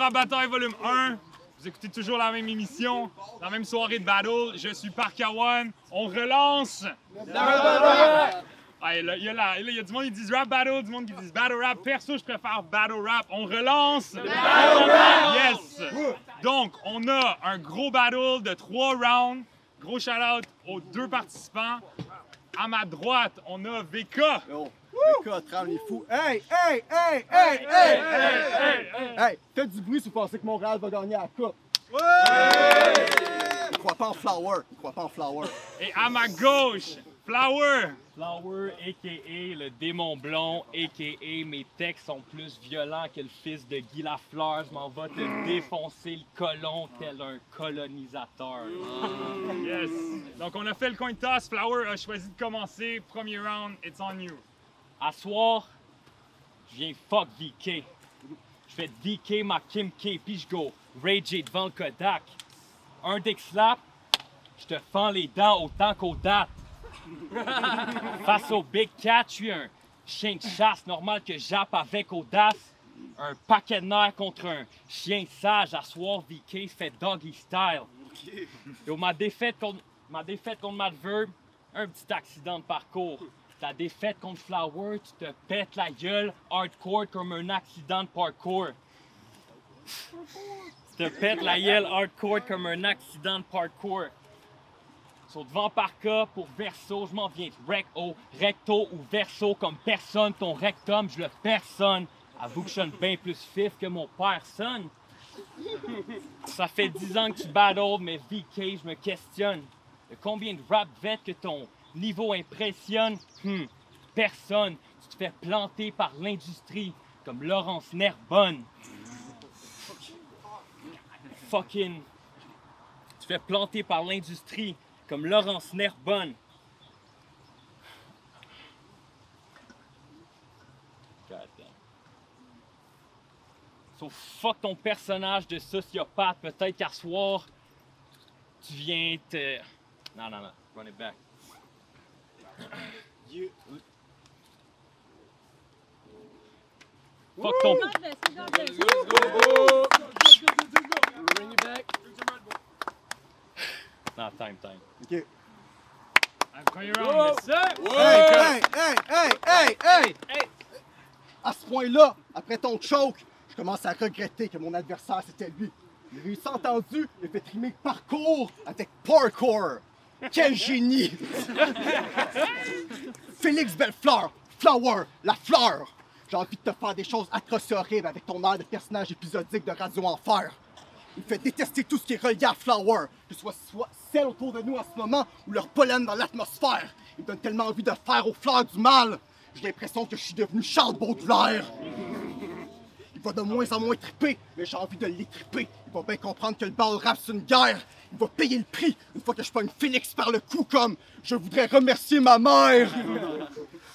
Rap Bataille volume 1. Vous écoutez toujours la même émission, la même soirée de battle. Je suis Parkawan. On relance. Ah, il y a du monde qui dit rap battle, du monde qui dit battle rap. Perso, je préfère battle rap. On relance. Battle rap. Yes. Donc, on a un gros battle de 3 rounds. Gros shout-out aux 2 participants. À ma droite, on a VK. Yo, VK, tremble les fous. Hey! Hey! Faites du bruit si vous pensez que Montréal va gagner la coupe. Ouais! Il croit pas en Flower. Il croit pas en Flower. Et à ma gauche, Flower. Flower, a.k.a. le démon blond, a.k.a. mes textes sont plus violents que le fils de Guy Lafleur. Je m'en vais te défoncer le colon tel un colonisateur. Yes. Donc, on a fait le coin toss. Flower a choisi de commencer. Premier round, it's on you. À soir, je viens fuck VK. Je fais VK ma Kim K, puis je go rager devant le Kodak. Un dick slap, je te fends les dents autant qu'aux dates. Face au Big Cat, je suis un chien de chasse normal que jappe avec audace. Un paquet de nerfs contre un chien sage. À soir, VK se fait doggy style. Yo, ma défaite contre Malverb, un petit accident de parcours. Ta défaite contre Flower, tu te pètes la gueule hardcore comme un accident de parkour. Tu te pètes la gueule hardcore comme un accident de parkour. Sur devant Parka pour verso, je m'en viens recto ou verso comme personne. Ton rectum, je le personne. Avoue que je sonne bien plus fif que mon père sonne. Ça fait 10 ans que tu battles, mais VK, je me questionne. De combien de rap vet que ton niveau impressionne? Personne. Tu te fais planter par l'industrie comme Laurence Nerbonne. Fucking. Tu te fais planter par l'industrie comme Laurence Nerbonne. God damn. So fuck ton personnage de sociopathe. Peut-être qu'à soir, tu viens te... Non. Run it back. Fuck ton... Bring it back. Non, time. OK. Premier round, yes, Hey! À ce point-là, après ton choke, je commence à regretter que mon adversaire, c'était lui. Il a réussi entendu, il a fait trimer parcours avec parkour. Quel génie! Félix Bellefleur, Flower, la fleur. J'ai envie de te faire des choses atroces et horribles avec ton air de personnage épisodique de Radio Enfer. Il me fait détester tout ce qui est relié à Flower, que ce soit celle autour de nous en ce moment ou leur pollen dans l'atmosphère. Il me donne tellement envie de faire aux fleurs du mal. J'ai l'impression que je suis devenu Charles Baudelaire. Il va de moins en moins triper, mais j'ai envie de l'étriper. Il va bien comprendre que le battle rap c'est une guerre. Il va payer le prix une fois que je pogne Félix par le cou comme je voudrais remercier ma mère.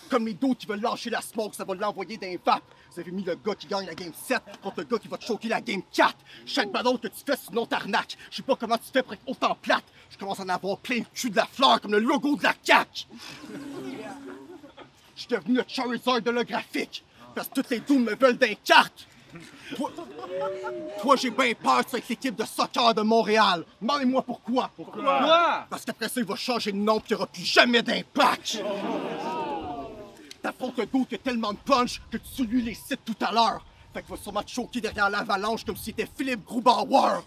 Comme les d'autres qui veulent lâcher la smoke, ça va l'envoyer dans les vapes. Vous avez mis le gars qui gagne la game 7 contre le gars qui va te choquer la game 4. Chaque battle que tu fais, c'est une autre arnaque. Je sais pas comment tu fais pour être autant plate. Je commence à en avoir plein le cul de la fleur comme le logo de la CAQ. Je suis devenu le Charizard holographique. Parce que toutes les dounes me veulent des cartes. Toi, j'ai bien peur que tu sois avec l'équipe de soccer de Montréal. Demandez-moi pourquoi. Pourquoi? Parce qu'après ça, il va changer de nom et il n'y aura plus jamais d'impact. T'affrontes un go qui a tellement de punch que tu lui les cites tout à l'heure. Fait qu'il va sûrement te choquer derrière l'avalanche comme si c'était Philippe Grubauer.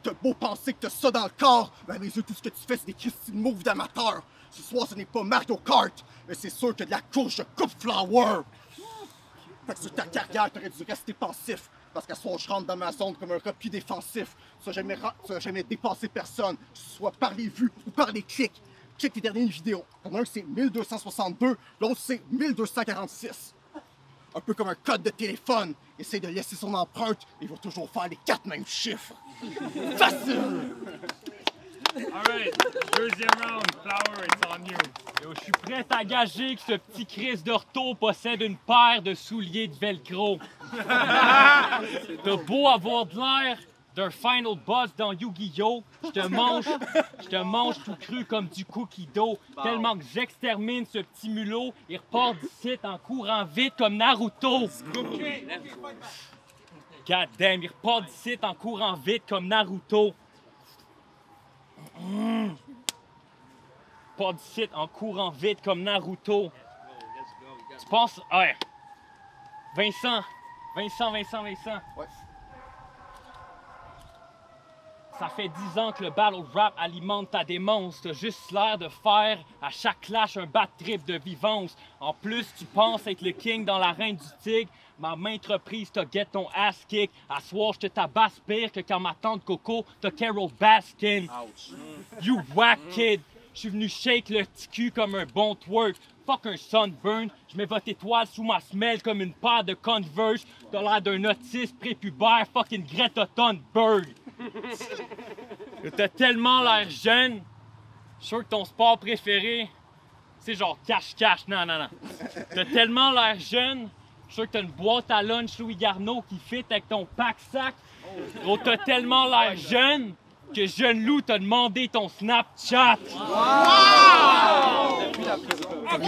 T'as beau penser que t'as ça dans le corps, mais à mes yeux, tout ce que tu fais, c'est des Christine moves d'amateurs. Ce soir, ce n'est pas Mario Kart, mais c'est sûr que de la course, je coupe Flower. Fait que sur ta carrière, t'aurais dû rester pensif. Parce qu'à ce soir, je rentre dans ma zone comme un repli défensif. Tu vas jamais dépasser personne, que ce soit par les vues ou par les clics. Check tes dernières vidéos. Il y en a un, c'est 1262, l'autre, c'est 1246. Un peu comme un code de téléphone. Essaye de laisser son empreinte, et il va toujours faire les 4 mêmes chiffres. Facile! Alright, deuxième round, Flower, it's on you. Yo, je suis prêt à gager que ce petit Chris d'ortho possède une paire de souliers de velcro. T'as beau avoir de l'air d'un final boss dans Yu-Gi-Oh! Je te mange tout cru comme du cookie dough. Tellement que j'extermine ce petit mulot, il repart d'ici en courant vite comme Naruto. God damn, il repart d'ici en courant vite comme Naruto. Il repart d'ici en courant vite comme Naruto. Tu penses... Ouais. Vincent. Ouais. Ça fait 10 ans que le battle rap alimente ta démence. T'as juste l'air de faire à chaque clash un bad trip de vivance. En plus, tu penses être le king dans l'arène du tigre. Ma maintes reprises t'as get ton ass kick. À soir, je te tabasse pire que quand ma tante Coco t'as Carol Baskin. You whack kid. Je suis venu shake le petit cul comme un bon twerk. Fuck un sunburn. Je mets votre étoile sous ma semelle comme une paire de Converse. T'as l'air d'un autiste prépubère. Fucking Greta Thunberg. T'as tellement l'air jeune. Je suis sûr que ton sport préféré, c'est genre cache-cache. Non. T'as tellement l'air jeune. Je suis sûr que t'as une boîte à lunch Louis Garneau qui fit avec ton pack-sac. Gros, t'as tellement l'air jeune que Jeune Loup t'a demandé ton Snapchat. C'est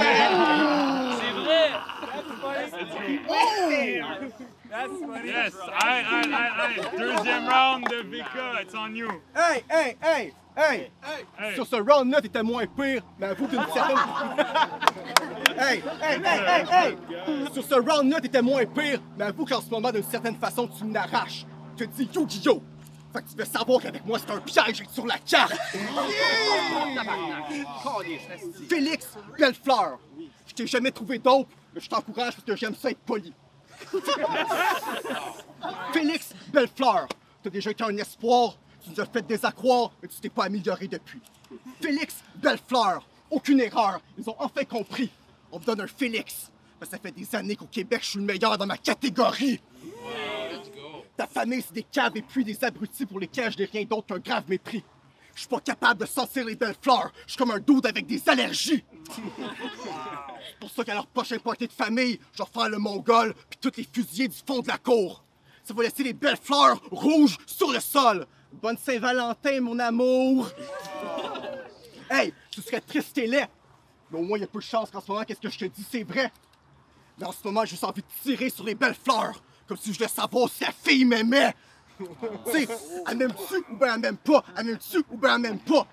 vrai. Yes, aïe. Deuxième round de Vika, it's on you. Hey! Sur ce round-là, t'étais moins pire, mais avoue d'une certaine... Hey! Sur ce round-là, t'étais moins pire, mais avoue qu'en ce moment, d'une certaine façon, tu m'arraches. Je te dis Yu-Gi-Oh! Fait que tu veux savoir qu'avec moi, c'est un piège sur la carte! Félix Bellefleur! Je t'ai jamais trouvé dope, mais je t'encourage parce que j'aime ça être poli. Félix Bellefleur, t'as déjà été un espoir, tu nous as fait désaccroire, mais tu t'es pas amélioré depuis. Félix Bellefleur, aucune erreur, ils ont enfin compris. On me donne un Félix, mais ça fait des années qu'au Québec, je suis le meilleur dans ma catégorie. Ta famille, c'est des caves et puis des abrutis pour lesquels je n'ai rien d'autre qu'un grave mépris. Je suis pas capable de sentir les belles fleurs, je suis comme un dude avec des allergies. C'est pour ça qu'à leur prochain party de famille, je vais faire le mongol puis toutes les fusillés du fond de la cour. Ça va laisser les belles fleurs rouges sur le sol. Bonne Saint-Valentin, mon amour! Hey, tu serais triste et laid, mais au moins il y a peu de chance qu'en ce moment, qu'est-ce que je te dis, c'est vrai. Mais en ce moment, j'ai juste envie de tirer sur les belles fleurs, comme si je voulais savoir si la fille m'aimait. Tu sais, elle m'aime-tu ou ben elle m'aime pas? Elle m'aime-tu ou ben elle m'aime pas?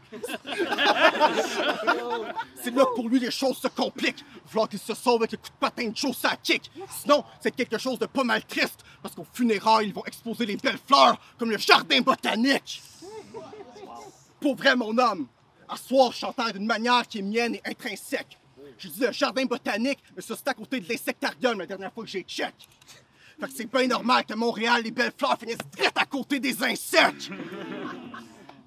C'est là que pour lui les choses se compliquent. Vouloir qu'il se sauve avec le coup de patin de Joe ça kick. Sinon, c'est quelque chose de pas mal triste, parce qu'au funérailles, ils vont exposer les belles fleurs comme le jardin botanique. Pour vrai, mon homme, à soir, je chantais d'une manière qui est mienne et intrinsèque. J'ai dit le jardin botanique, mais ça c'était à côté de l'insectarium la dernière fois que j'ai check. Fait que c'est bien normal que Montréal, les belles fleurs finissent direct à côté des insectes.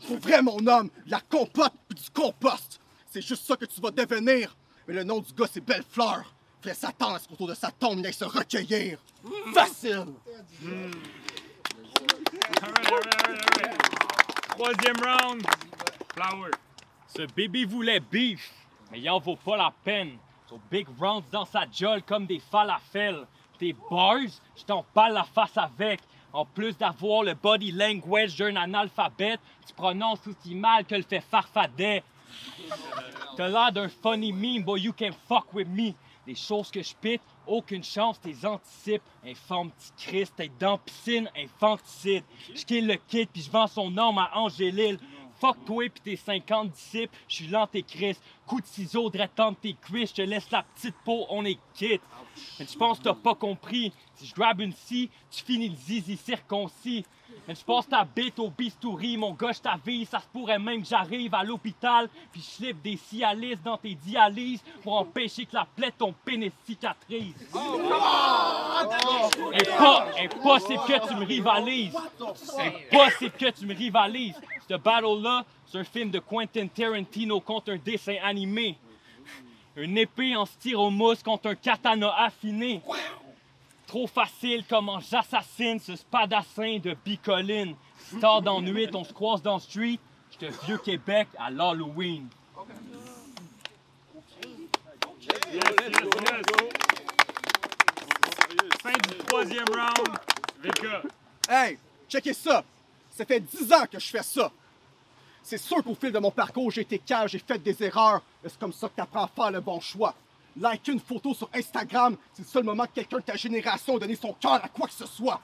Pour vrai, mon homme, la compote puis du compost, c'est juste ça que tu vas devenir. Mais le nom du gars, c'est Belle Fleur. Fallait s'attendre à ce qu'autour de sa tombe, il aille se recueillir. Facile! Alright. Troisième round, Flower. Ce bébé voulait beef, mais il en vaut pas la peine. Son big rounds dans sa jolle comme des falafels. Tes bars, je t'en parle la face avec. En plus d'avoir le body language d'un analphabète, tu prononces aussi mal que le fait Farfadet. T'as l'air d'un funny meme, boy, you can fuck with me. Les choses que je pite, aucune chance, t'es anticipes. Informe petit Christ, t'es dans piscine, infanticide. Je kill le kid puis je vends son nom à Angélil. Fuck toi pis tes 50 disciples, je suis l'antéchrist. Coup de ciseau, dressant tes cuisses, je te laisse la petite peau, on est quitte. Mais je pense que t'as pas compris. Si je grab une scie, tu finis le zizi circoncis. Mais je passe ta bite au bistouri, mon gars, je t'avise, ça se pourrait même que j'arrive à l'hôpital, puis je slip des Cialis dans tes dialyses pour empêcher que la plaie de ton pénis cicatrise. Impossible que tu me rivalises. Impossible que tu me rivalises. Ce battle-là, c'est un film de Quentin Tarantino contre un dessin animé. Une épée en styromousse contre un katana affiné. Trop facile comment j'assassine ce spadassin de bicoline. Si tard dans nuit, on se croise dans le street, j'te vieux Québec à l'Halloween. Yes. Fin du troisième round, Vika. Hey, checkez ça! Ça fait 10 ans que je fais ça. C'est sûr qu'au fil de mon parcours, j'ai été calme, j'ai fait des erreurs, mais c'est comme ça que tu apprends à faire le bon choix. Liker une photo sur Instagram, c'est le seul moment que quelqu'un de ta génération a donné son cœur à quoi que ce soit.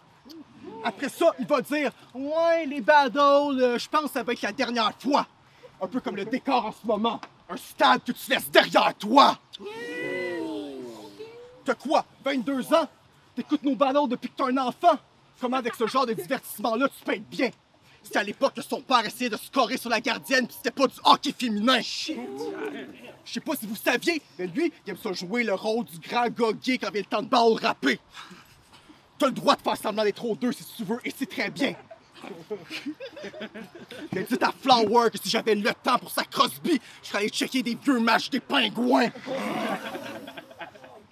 Après ça, il va dire « Ouais, les battles, je pense que ça va être la dernière fois. » Un peu comme le décor en ce moment. Un stade que tu laisses derrière toi. T'as quoi, 22 ans? T'écoutes nos battles depuis que t'es un enfant? Comment avec ce genre de divertissement-là, tu peux être bien? C'était à l'époque que son père essayait de scorer sur la gardienne pis c'était pas du hockey féminin. Je sais pas si vous saviez, mais lui, il aime ça jouer le rôle du grand gars gay quand vient le temps de battle rapper. T'as le droit de faire semblant d'être aux deux si tu veux, et c'est très bien. J'ai dit à Flower que si j'avais le temps pour sa Crosby, je serais allé checker des vieux matchs des pingouins.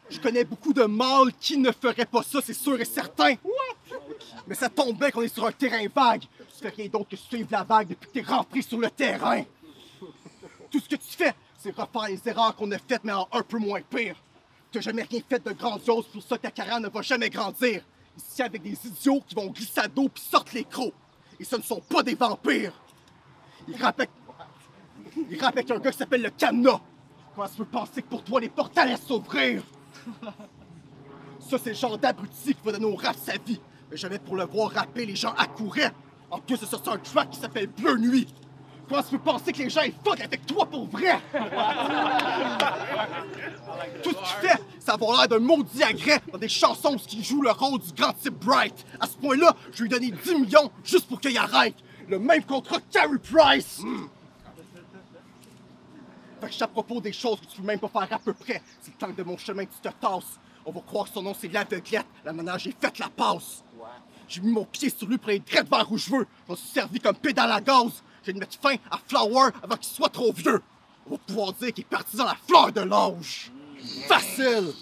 Je connais beaucoup de mâles qui ne feraient pas ça, c'est sûr et certain. Mais ça tombe bien qu'on est sur un terrain vague. Tu fais rien d'autre que suivre la vague depuis que t'es rentré sur le terrain. Tout ce que tu fais, c'est refaire les erreurs qu'on a faites, mais en un peu moins pire. T'as jamais rien fait de grandiose, pour ça ta carrière ne va jamais grandir. Ici, avec des idiots qui vont glisser à dos puis sortent les crocs. Et ce ne sont pas des vampires. Ils rappent avec un gars qui s'appelle le Cadenas. Comment tu peux penser que pour toi, les portes allaient s'ouvrir? Ça, c'est le genre d'abruti qui va donner au rap sa vie. Mais jamais pour le voir rapper, les gens accouraient. En plus, c'est sur un track qui s'appelle Bleu Nuit. Comment tu peux penser que les gens ils fuck avec toi pour vrai? Tout ce qu'il fait, ça va avoir l'air d'un maudit agrès dans des chansons où il joue le rôle du grand type Bright. À ce point-là, je vais lui donner 10 millions juste pour qu'il arrête. Le même contrat que Carey Price. Fait que je à propos des choses que tu peux même pas faire à peu près. C'est le temps de mon chemin que tu te tasses. On va croire que son nom c'est l'aveuglette. La manière j'ai fait la passe. J'ai mis mon pied sur lui pour aller direct vers où je veux. Je me suis servi comme pédale à gaz. Je vais mettre fin à Flower avant qu'il soit trop vieux. On va pouvoir dire qu'il est parti dans la fleur de l'âge. Facile!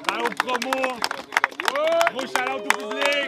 Dans promo! Gros shout-out au public!